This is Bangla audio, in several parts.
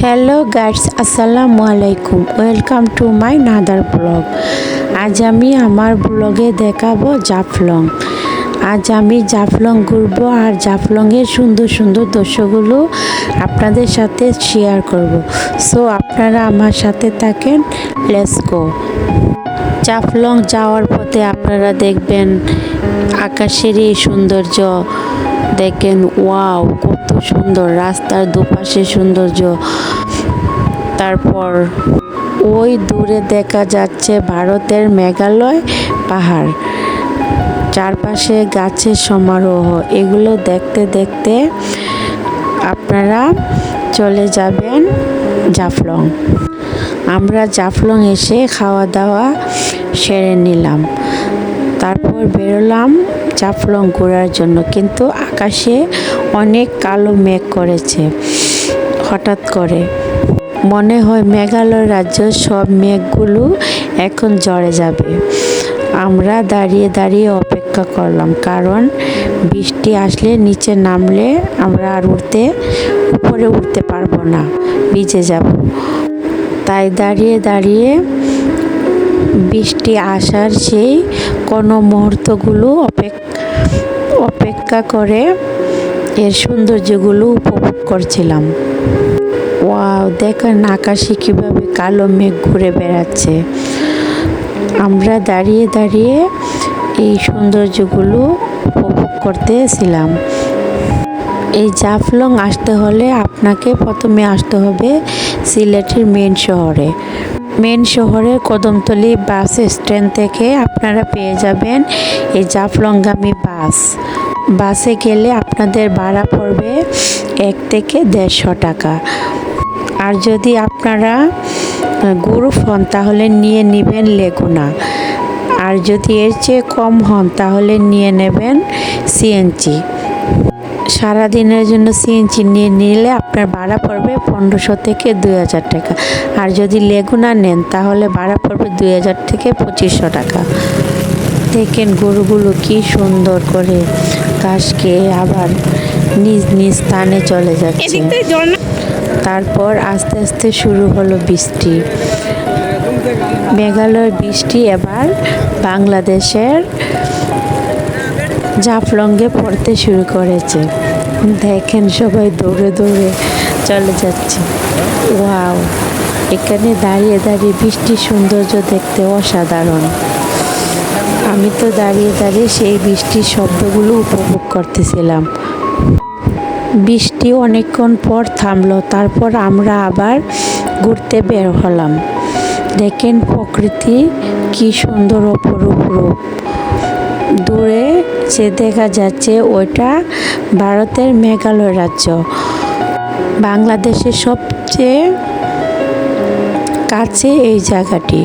হ্যালো গাইস, আসসালামু আলাইকুম। Welcome to my another blog. আজ আমি আমার ব্লগে দেখাবো জাফলং। আজ আমি জাফলং ঘুরবো আর জাফলংয়ের সুন্দর সুন্দর দৃশ্যগুলো আপনাদের সাথে শেয়ার করব। সো আপনারা আমার সাথে থাকেন, লেটস গো। জাফলং যাওয়ার পথে আপনারা দেখবেন আকাশের এই সৌন্দর্য, দেখেন ওয়াও কত সুন্দর, রাস্তার দুপাশে সৌন্দর্য। তারপর ওই দূরে দেখা যাচ্ছে ভারতের মেঘালয় পাহাড়, চারপাশে গাছের সমারোহ। এগুলো দেখতে দেখতে আপনারা চলে যাবেন জাফলং। আমরা জাফলং এসে খাওয়া দাওয়া সেরে নিলাম, তারপর বেরোলাম জাফলং ঘোরার জন্য। কিন্তু আকাশে অনেক কালো মেঘ করেছে। হঠাৎ করে মনে হয় মেঘালয় রাজ্যের সব মেঘগুলো এখন ঝরে যাবে। আমরা দাঁড়িয়ে দাঁড়িয়ে অপেক্ষা করলাম, কারণ বৃষ্টি আসলে নিচে নামলে আমরা আর উপরে উঠতে পারবো না, ভিজে যাব। তাই দাঁড়িয়ে দাঁড়িয়ে বৃষ্টি আসার সেই কোনো মুহূর্তগুলো অপেক্ষা করে এর সৌন্দর্যগুলো উপভোগ করছিলাম। ওয়াও, দেখেন আকাশে কীভাবে কালো মেঘ ঘুরে বেড়াচ্ছে। আমরা দাঁড়িয়ে দাঁড়িয়ে এই সৌন্দর্যগুলো উপভোগ করতেছিলাম। এই জাফলং আসতে হলে আপনাকে প্রথমে আসতে হবে সিলেটের মেন শহরের কদমতলী বাস স্ট্যান্ড থেকে আপনারা পেয়ে যাবেন এই জাফলংগামী বাসে গেলে আপনাদের ভাড়া পড়বে 1 থেকে 150 টাকা। আর যদি আপনারা গ্রুপ হন তাহলে নিয়ে নেবেন লেগুনা, আর যদি এর চেয়ে কম হন তাহলে নিয়ে নেবেন সিএনজি। সারাদিনের জন্য সিএনজি নিয়ে নিলে আপনার ভাড়া পড়বে 1500 থেকে 2000 টাকা। আর যদি লেগুনা নেন তাহলে ভাড়া পড়বে 2000 থেকে 2500 টাকা। দেখেন গরুগুলো কি সুন্দর করে ঘাস খেয়ে আবার নিজ নিজ স্থানে চলে যাচ্ছে। তারপর আস্তে আস্তে শুরু হলো বৃষ্টি। মেঘালয়ের বৃষ্টি এবার বাংলাদেশের জাফলংয়ে পড়তে শুরু করেছে। দেখেন সবাই দৌড়ে দৌড়ে চলে যাচ্ছে। ওয়াও, এখানে দাঁড়িয়ে দাঁড়িয়ে বৃষ্টির সৌন্দর্য দেখতে অসাধারণ। আমি তো দাঁড়িয়ে দাঁড়িয়ে সেই বৃষ্টির শব্দগুলো উপভোগ করতেছিলাম। বৃষ্টি অনেকক্ষণ পর থামলো, তারপর আমরা আবার ঘুরতে বের হলাম। দেখেন প্রকৃতি কি সুন্দর অপরূপ রূপ। দূরে যে দেখা যাচ্ছে ওইটা ভারতের মেঘালয় রাজ্য। বাংলাদেশের সবচেয়ে কাছে এই জায়গাটি।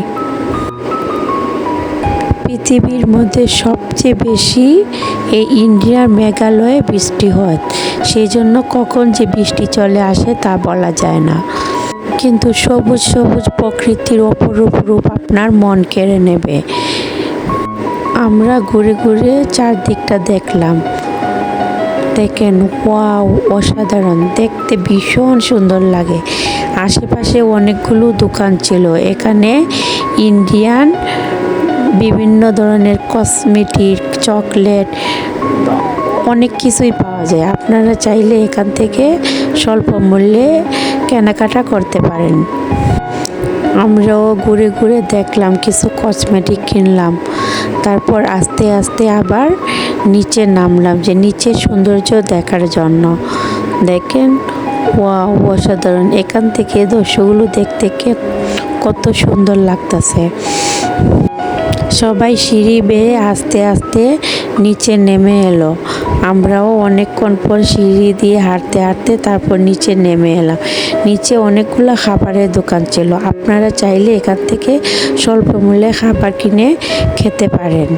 পৃথিবীর মধ্যে সবচেয়ে বেশি এই ইন্ডিয়ার মেঘালয়ে বৃষ্টি হয়। সেই জন্য কখন যে বৃষ্টি চলে আসে তা বলা যায় না। কিন্তু সবুজ সবুজ প্রকৃতির অপরূপ রূপ আপনার মন কেড়ে নেবে। আমরা ঘুরে ঘুরে চারদিকটা দেখলাম। দেখেন ওয়াও, অসাধারণ, দেখতে ভীষণ সুন্দর লাগে। আশেপাশে অনেকগুলো দোকান ছিল। এখানে ইন্ডিয়ান বিভিন্ন ধরনের কসমেটিক, চকলেট, অনেক কিছুই পাওয়া যায়। আপনারা চাইলে এখান থেকে স্বল্প মূল্যে কেনাকাটা করতে পারেন। আমরাও ঘুরে ঘুরে দেখলাম, কিছু কসমেটিক কিনলাম। তারপর আস্তে আস্তে আবার নিচে নামলাম, যে নিচের সৌন্দর্য দেখার জন্য। দেখেন ওয়াও, অসাধারণ। এখান থেকে দৃশ্যগুলো দেখতে কত সুন্দর লাগতেছে। সবাই সিঁড়ি বেয়ে আস্তে আস্তে নিচে নেমে এলো। আমরাও অনেকক্ষণ পর সিঁড়ি দিয়ে হাঁটতে হাঁটতে তারপর নিচে নেমে এলাম। নিচে অনেকগুলো খাবারের দোকান ছিল। আপনারা চাইলে এখান থেকে স্বল্প মূল্যে খাবার কিনে খেতে পারেন।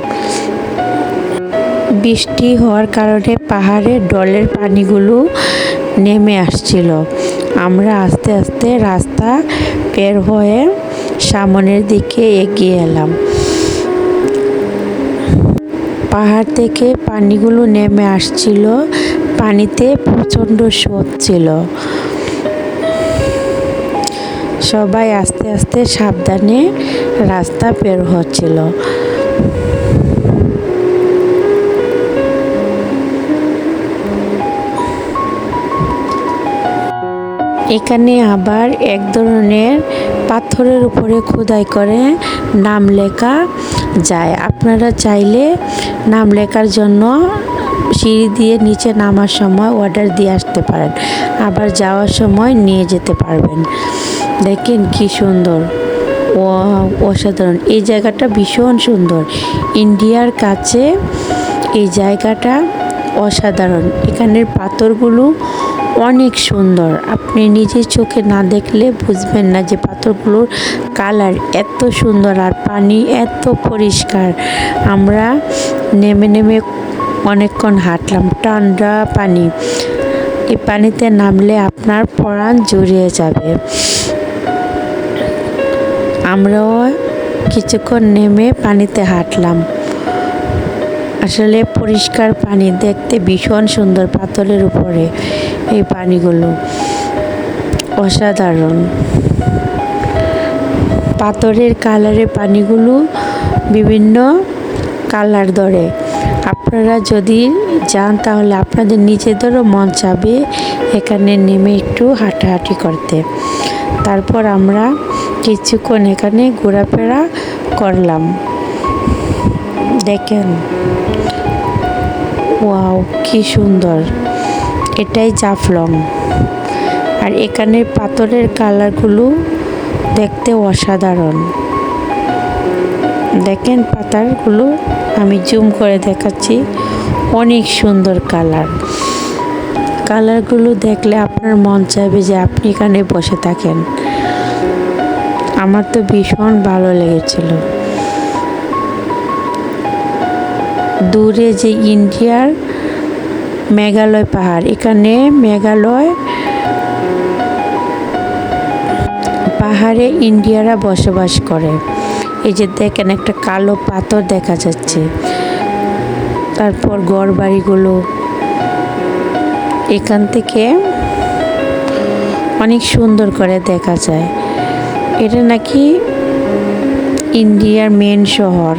বৃষ্টি হওয়ার কারণে পাহাড়ের ঢলের পানিগুলো নেমে আসছিল। আমরা আস্তে আস্তে রাস্তা বের হয়ে সামনের দিকে এগিয়ে এলাম। পাহাড় থেকে পানিগুলো নেমে আসছিল, পানিতে প্রচণ্ড স্রোত ছিল। সবাই আস্তে আস্তে সাবধানে রাস্তা বের হচ্ছিল। এখানে আবার এক ধরনের পাথরের উপরে খোদাই করে নাম লেখা যায়। আপনারা চাইলে নাম লেখার জন্য সিঁড়ি দিয়ে নিচে নামার সময় অর্ডার দিয়ে আসতে পারেন, আবার যাওয়ার সময় নিয়ে যেতে পারবেন। দেখেন কি সুন্দর, অসাধারণ। এই জায়গাটা ভীষণ সুন্দর, ইন্ডিয়ার কাছে এই জায়গাটা অসাধারণ। এখানের পাথরগুলো অনেক সুন্দর, আপনি নিজের চোখে না দেখলে বুঝবেন না যে পাথরগুলোর কালার এত সুন্দর আর পানি এত পরিষ্কার। আমরা নেমে নেমে অনেকক্ষণ হাঁটলাম, ঠান্ডা পানি। এই পানিতে নামলে আপনার প্রাণ জুড়িয়ে যাবে। আমরাও কিছুক্ষণ নেমে পানিতে হাঁটলাম। আসলে পরিষ্কার পানি, দেখতে ভীষণ সুন্দর। পাথরের উপরে এই পানিগুলো অসাধারণ। পাথরের কালারের পানিগুলো বিভিন্ন কালার ধরে। আপনারা যদি যান তাহলে আপনাদের নিজেদেরও মন চাবে এখানে নেমে একটু হাঁটাহাঁটি করতে। তারপর আমরা কিছুক্ষণ এখানে ঘোরাফেরা করলাম। দেখেন, ওয়াও কি সুন্দর। এটাই জাফলং। আর এখানের পাথরের কালারগুলো দেখতে অসাধারণ। দেখেন পাথরগুলো, আমি জুম করে দেখাচ্ছি, অনেক সুন্দর কালার। কালারগুলো দেখলে আপনার মন চাইবে যে আপনি এখানে বসে থাকেন। আমার তো ভীষণ ভালো লেগেছিল। দূরে যে ইন্ডিয়ার মেঘালয় পাহাড়, এখানে মেঘালয় পাহাড়ে ইন্ডিয়ারা বসবাস করে। এই যে দেখেন একটা কালো পাথর দেখা যাচ্ছে। তারপর ঘর বাড়িগুলো এখান থেকে অনেক সুন্দর করে দেখা যায়। এটা নাকি ইন্ডিয়ার মেন শহর,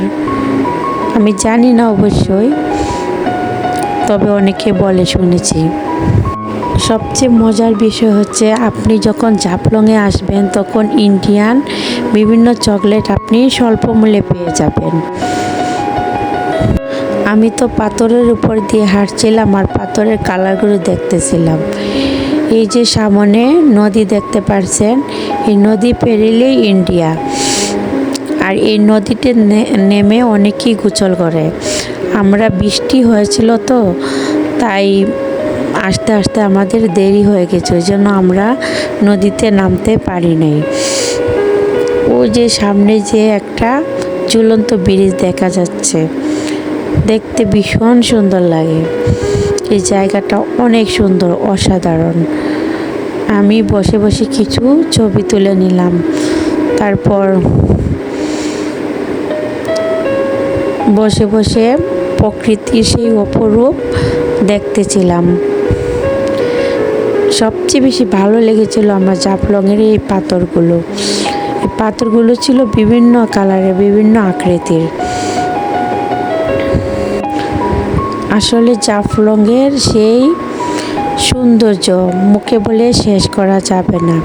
আমি জানি না অবশ্যই, তবে অনেকে বলে শুনেছি। সবচেয়ে মজার বিষয় হচ্ছে আপনি যখন জাফলংয়ে আসবেন তখন ইন্ডিয়ান বিভিন্ন চকলেট আপনি স্বল্প মূল্যে পেয়ে যাবেন। আমি তো পাথরের উপর দিয়ে হাঁটছিলাম আর পাথরের কালারগুলো দেখতেছিলাম। এই যে সামনে নদী দেখতে পাচ্ছেন, এই নদী পেরিলেই ইন্ডিয়া। আর এই নদীতে নেমে অনেকেই গোসল করে। আমরা বৃষ্টি হয়েছিল তো, তাই আস্তে আস্তে আমাদের দেরি হয়ে গেছে, ওই জন্য আমরা নদীতে নামতে পারি নাই। ওই যে সামনে যে একটা ঝুলন্ত ব্রিজ দেখা যাচ্ছে, দেখতে ভীষণ সুন্দর লাগে। এই জায়গাটা অনেক সুন্দর, অসাধারণ। আমি বসে বসে কিছু ছবি তুলে নিলাম। তারপর বসে বসে প্রকৃতির সেই অপরূপ দেখতেছিলাম। সবচেয়ে বেশি ভালো লেগেছিল আমার জাফলংয়ের এই পাথরগুলো। এই পাথরগুলো ছিল বিভিন্ন কালারের, বিভিন্ন আকৃতির। আসলে জাফলংয়ের সেই সৌন্দর্য মুখে বলে শেষ করা যাবে না।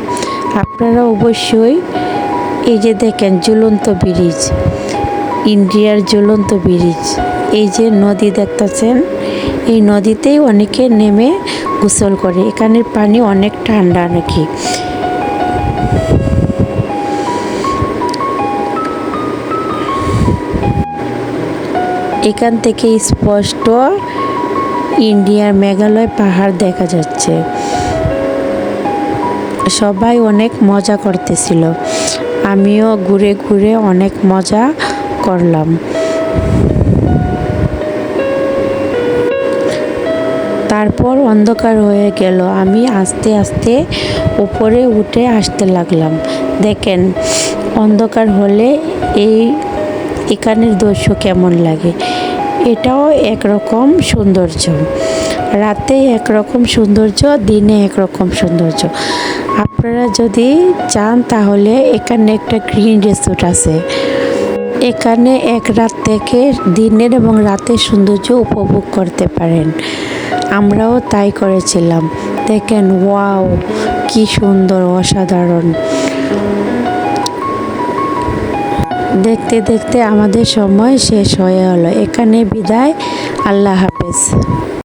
আপনারা অবশ্যই, এই যে দেখেন ঝুলন্ত ব্রিজ, ইন্ডিয়ার ঝুলন্ত ব্রিজ। এই যে নদী দেখতেছেন, এই নদীতেই অনেকে নেমে গোসল করে। এখানের পানি অনেক ঠান্ডা নাকি। এখান থেকে স্পষ্ট ইন্ডিয়ার মেঘালয় পাহাড় দেখা যাচ্ছে। সবাই অনেক মজা করতেছিল, আমিও ঘুরে ঘুরে অনেক মজা করলাম। তারপর অন্ধকার হয়ে গেল, আমি আস্তে আস্তে উপরে উঠে আসতে লাগলাম। দেখেন অন্ধকার হলে এখানের দৃশ্য কেমন লাগে। এটাও একরকম সৌন্দর্য, রাতে একরকম সৌন্দর্য, দিনে একরকম সৌন্দর্য। আপনারা যদি চান তাহলে এখানে একটা গ্রিন রিসোর্ট আছে। এখানে এক রাত থেকে দিনের এবং রাতের সৌন্দর্য উপভোগ করতে পারেন। আমরাও তাই করেছিলাম। দেখেন, ওয়াও, কি সুন্দর, অসাধারণ। দেখতে দেখতে আমাদের সময় শেষ হয়ে হলো। এখানে বিদায়। আল্লাহ হাফেজ।